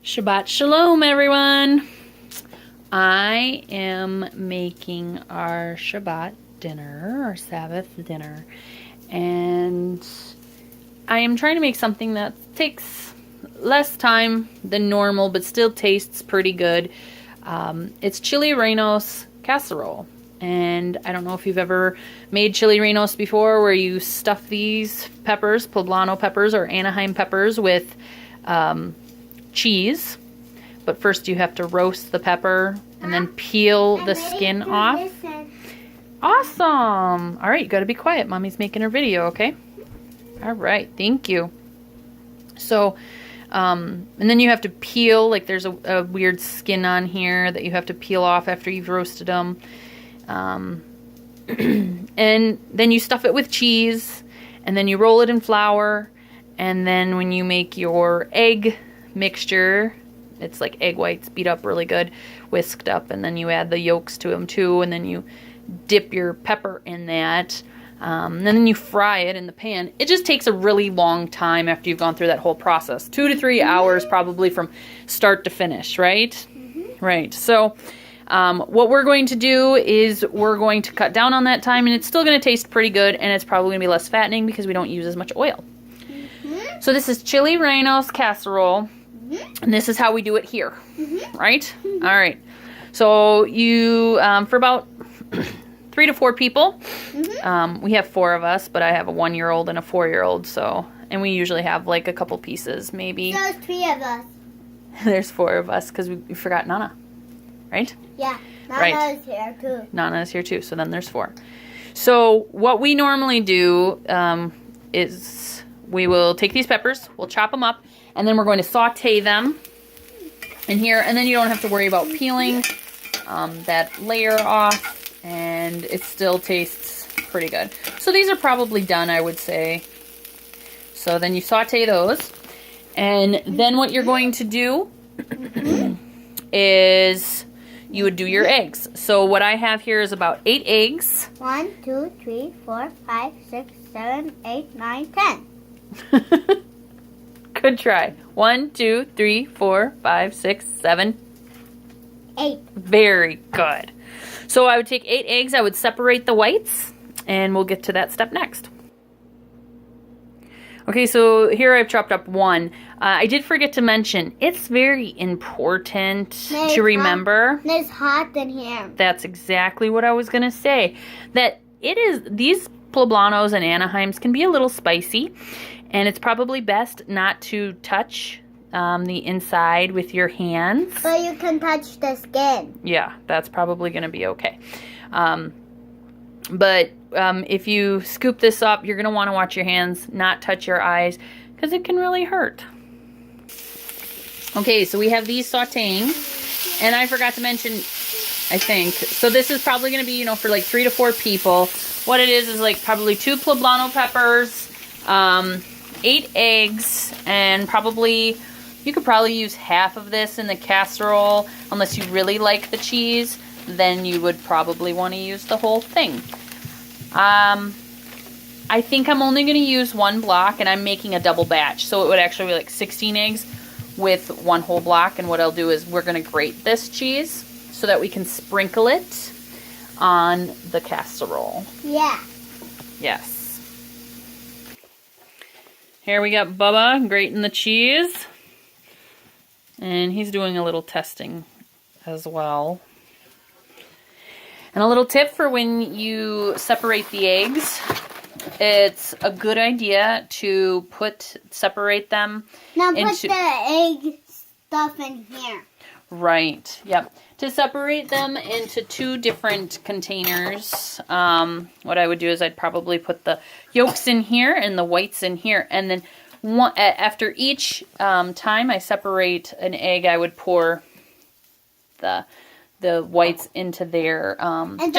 Shabbat Shalom, everyone. I am making our Shabbat dinner, our Sabbath dinner, and I am trying to make something that takes less time than normal, but still tastes pretty good. It's Chile Rellenos casserole, and I don't know if you've ever made Chile Rellenos before, where you stuff these peppers, Poblano peppers or Anaheim peppers, with cheese, but first you have to roast the pepper and then peel the skin off. Awesome. All right, you got to be quiet. Mommy's making her video, okay? All right, thank you. So, and then you have to peel, like there's a weird skin on here that you have to peel off after you've roasted them. And then you stuff it with cheese, and then you roll it in flour, and then when you make your egg mixture, it's like egg whites beat up really good, whisked up, and then you add the yolks to them too, and then you dip your pepper in that, and then you fry it in the pan. It just takes a really long time after you've gone through that whole process. 2 to 3 hours probably from start to finish, right? Right. So what we're going to do is we're going to cut down on that time, and it's still going to taste pretty good, and it's probably going to be less fattening because we don't use as much oil. So this is Chile Rellenos casserole, and this is how we do it here, right? All right. So you, for about 3 to 4 people, we have 4 of us, but I have a 1-year-old and a 4-year-old, so, and we usually have like a couple pieces, maybe. There's 3 of us. There's 4 of us because we forgot Nana, right? Yeah, Nana is here too. Nana is here too, so then there's 4. So what we normally do is we will take these peppers, we'll chop them up, and then we're going to saute them in here, and then you don't have to worry about peeling that layer off, and it still tastes pretty good. So these are probably done, I would say. So then you saute those, and then what you're going to do is you would do your eggs. So what I have here is about 8 eggs. 1, 2, 3, 4, 5, 6, 7, 8, 9, 10. Good try. 1, 2, 3, 4, 5, 6, 7, 8. Very good. So I would take 8 eggs. I would separate the whites, and we'll get to that step next. Okay, so here I've chopped up 1. I did forget to mention, it's very important to remember. It's hot in here. That's exactly what I was going to say. That it is, these Poblanos and Anaheims can be a little spicy, and it's probably best not to touch the inside with your hands. But you can touch the skin. Yeah, that's probably going to be okay. But if you scoop this up, you're going to want to watch your hands, not touch your eyes, because it can really hurt. Okay, so we have these sauteing, and I forgot to mention, I think, so this is probably going to be, for like 3 to 4 people. What it is like probably 2 Poblano peppers, 8 eggs, and probably, you could probably use half of this in the casserole, unless you really like the cheese, then you would probably want to use the whole thing. I think I'm only going to use 1 block, and I'm making a double batch, so it would actually be like 16 eggs with 1 whole block, and what I'll do is we're going to grate this cheese so that we can sprinkle it on the casserole. Yeah. Yes. Here we got Bubba grating the cheese, and he's doing a little testing as well. And a little tip for when you separate the eggs, it's a good idea to separate them. Now put the egg stuff in here. Right, yep. To separate them into 2 different containers, what I would do is I'd probably put the yolks in here and the whites in here. And then after each time I separate an egg, I would pour the whites into there. And it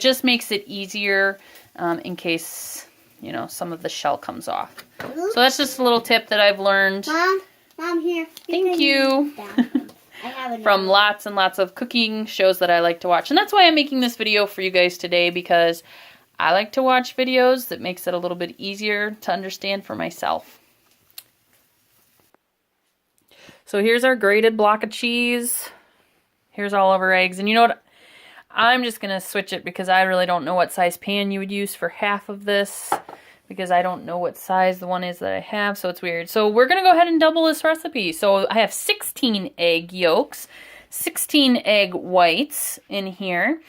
just makes it easier in case, some of the shell comes off. So that's just a little tip that I've learned. Mom, here. Thank you. From lots and lots of cooking shows that I like to watch. And that's why I'm making this video for you guys today, because I like to watch videos that makes it a little bit easier to understand for myself. So here's our grated block of cheese. Here's all of our eggs. And you know what? I'm just going to switch it because I really don't know what size pan you would use for half of this, because I don't know what size the one is that I have, so it's weird. So we're going to go ahead and double this recipe. So I have 16 egg yolks, 16 egg whites in here,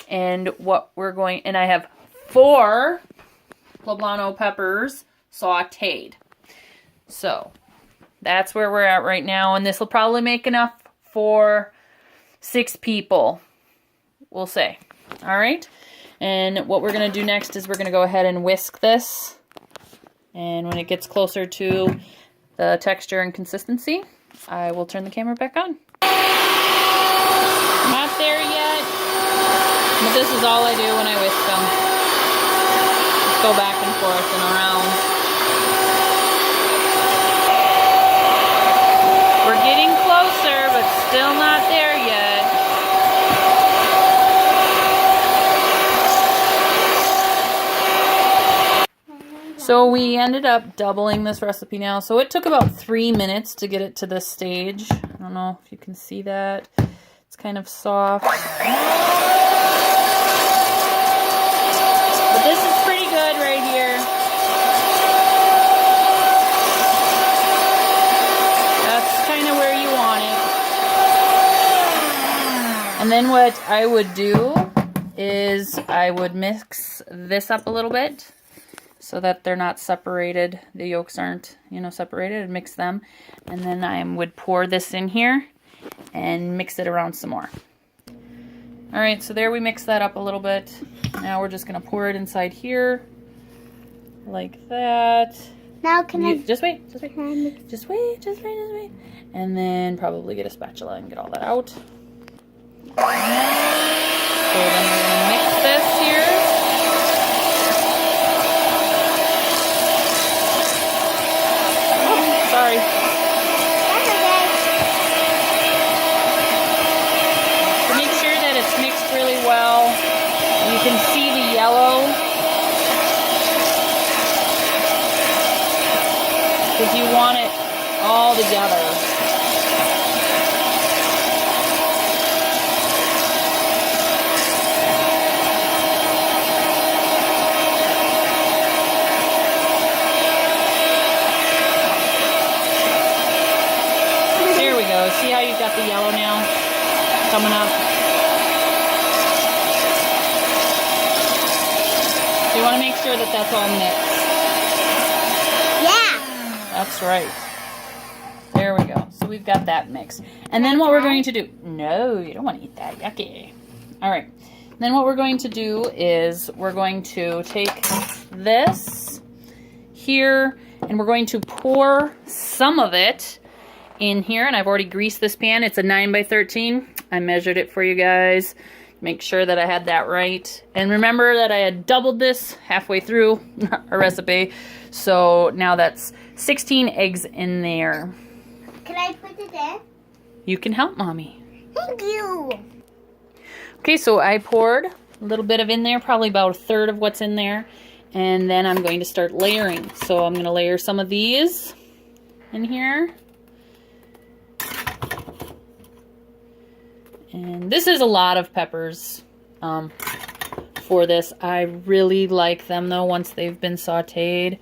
and I have 4 Poblano peppers sauteed. So that's where we're at right now, and this will probably make enough for 6 people. We'll say. All right. And what we're going to do next is we're going to go ahead and whisk this. And when it gets closer to the texture and consistency, I will turn the camera back on. Not there yet. But this is all I do when I whisk them. Just go back and forth and around. We're getting closer, but still not there yet. So we ended up doubling this recipe now. So it took about 3 minutes to get it to this stage. I don't know if you can see that. It's kind of soft. But this is pretty good right here. That's kind of where you want it. And then what I would do is I would mix this up a little bit, so that they're not separated. The yolks aren't, separated, and mix them. And then I would pour this in here and mix it around some more. All right, so there we mixed that up a little bit. Now we're just gonna pour it inside here, like that. Now can I? Just wait. Just wait. And then probably get a spatula and get all that out. So then we're gonna mix this here. Sorry. That's okay. So make sure that it's mixed really well. You can see the yellow, because you want it all together. See how you've got the yellow now coming up? So you want to make sure that that's all mixed. Yeah. That's right. There we go. So we've got that mixed. And then what we're going to do... No, you don't want to eat that. Yucky. All right. Then what we're going to do is we're going to take this here, and we're going to pour some of it in here, and I've already greased this pan. It's a 9x13. I measured it for you guys. Make sure that I had that right. And remember that I had doubled this halfway through our recipe. So now that's 16 eggs in there. Can I put it in? You can help Mommy. Thank you. Okay, so I poured a little bit of in there, probably about 1/3 of what's in there. And then I'm going to start layering. So I'm going to layer some of these in here. And this is a lot of peppers for this. I really like them though once they've been sauteed.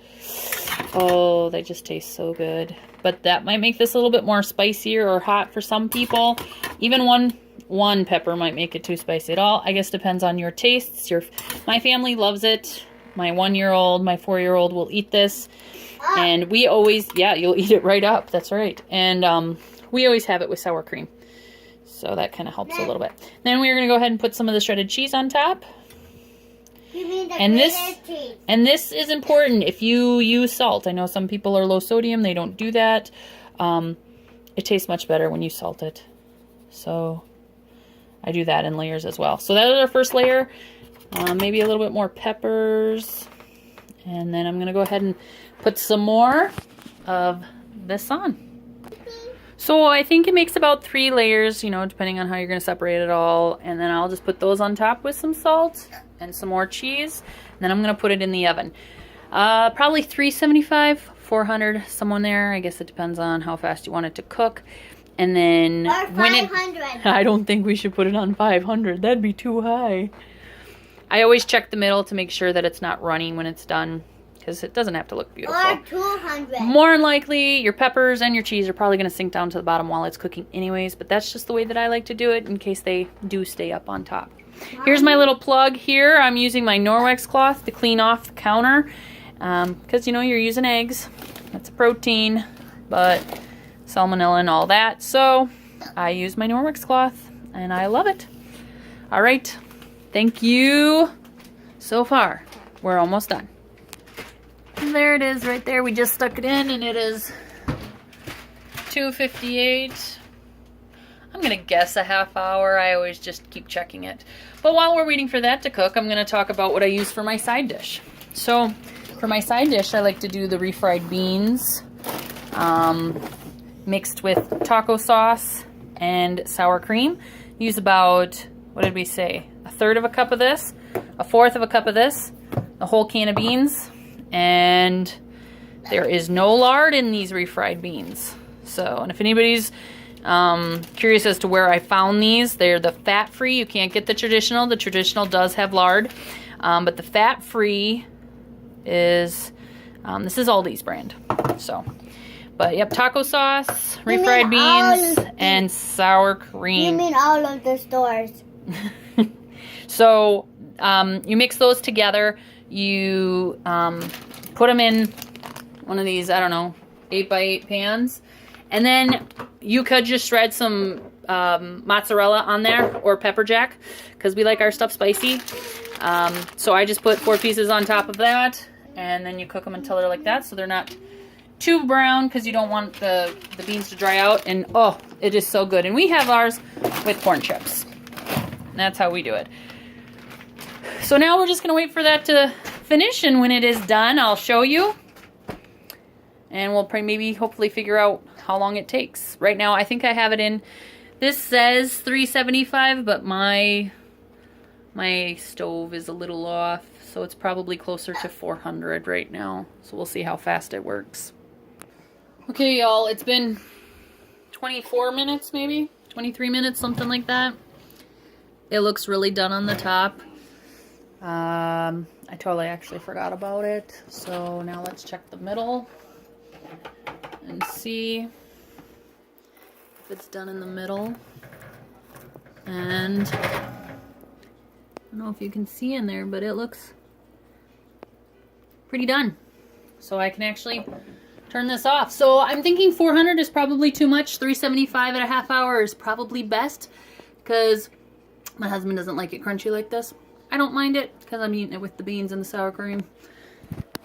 Oh, they just taste so good. But that might make this a little bit more spicier or hot for some people. Even one pepper might make it too spicy at all. I guess depends on your tastes. My family loves it. My 1-year-old, my 4-year-old will eat this. And we always, yeah, you'll eat it right up. That's right. And we always have it with sour cream. So that kind of helps a little bit. Then we're going to go ahead and put some of the shredded cheese on top. You mean the and grated cheese? And this is important if you use salt. I know some people are low sodium. They don't do that. It tastes much better when you salt it. So I do that in layers as well. So that is our first layer. Maybe a little bit more peppers. And then I'm going to go ahead and put some more of this on. So I think it makes about 3 layers, depending on how you're going to separate it all. And then I'll just put those on top with some salt and some more cheese. And then I'm going to put it in the oven. Probably 375 400, someone there. I guess it depends on how fast you want it to cook. And then Or 500. I don't think we should put it on 500. That'd be too high. I always check the middle to make sure that it's not running when it's done, because it doesn't have to look beautiful. Or 200. More than likely, your peppers and your cheese are probably going to sink down to the bottom while it's cooking anyways, but that's just the way that I like to do it in case they do stay up on top. Here's my little plug here. I'm using my Norwex cloth to clean off the counter, because, you know, you're using eggs. That's a protein, but salmonella and all that. So I use my Norwex cloth, and I love it. All right. Thank you. So far, we're almost done. And there it is right there. We just stuck it in, and it is 2:58. I'm going to guess a half hour. I always just keep checking it. But while we're waiting for that to cook, I'm going to talk about what I use for my side dish. So for my side dish, I like to do the refried beans mixed with taco sauce and sour cream. Use about, what did we say, a third of a cup of this, a fourth of a cup of this, a whole can of beans, and there is no lard in these refried beans. So, and if anybody's curious as to where I found these, they're the fat-free. You can't get the traditional. The traditional does have lard, but the fat-free is, this is Aldi's brand. So, but yep, taco sauce, refried beans, and sour cream. You mean all of the stores? So you mix those together. You put them in one of these, I don't know, 8x8 pans. And then you could just shred some mozzarella on there, or pepper jack, because we like our stuff spicy. So I just put 4 pieces on top of that, and then you cook them until they're like that, so they're not too brown, because you don't want the beans to dry out. And oh, it is so good. And we have ours with corn chips. And that's how we do it. So now we're just going to wait for that to finish, and when it is done, I'll show you. And we'll probably maybe hopefully figure out how long it takes. Right now, I think I have it in, this says 375, but my stove is a little off, so it's probably closer to 400 right now. So we'll see how fast it works. Okay, y'all, it's been 24 minutes maybe, 23 minutes, something like that. It looks really done on the top. I totally actually forgot about it. So now let's check the middle and see if it's done in the middle. And I don't know if you can see in there, but it looks pretty done. So I can actually turn this off. So I'm thinking 400 is probably too much. 375 at a half hour is probably best, because my husband doesn't like it crunchy like this. I don't mind it because I'm eating it with the beans and the sour cream.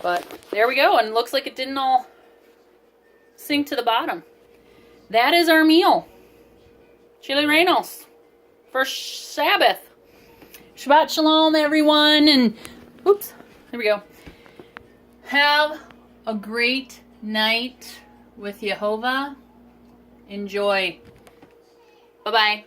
But there we go, and it looks like it didn't all sink to the bottom. That is our meal. Chile Rellenos for Sabbath. Shabbat Shalom, everyone, and oops, there we go. Have a great night with Yehovah. Enjoy. Bye-bye.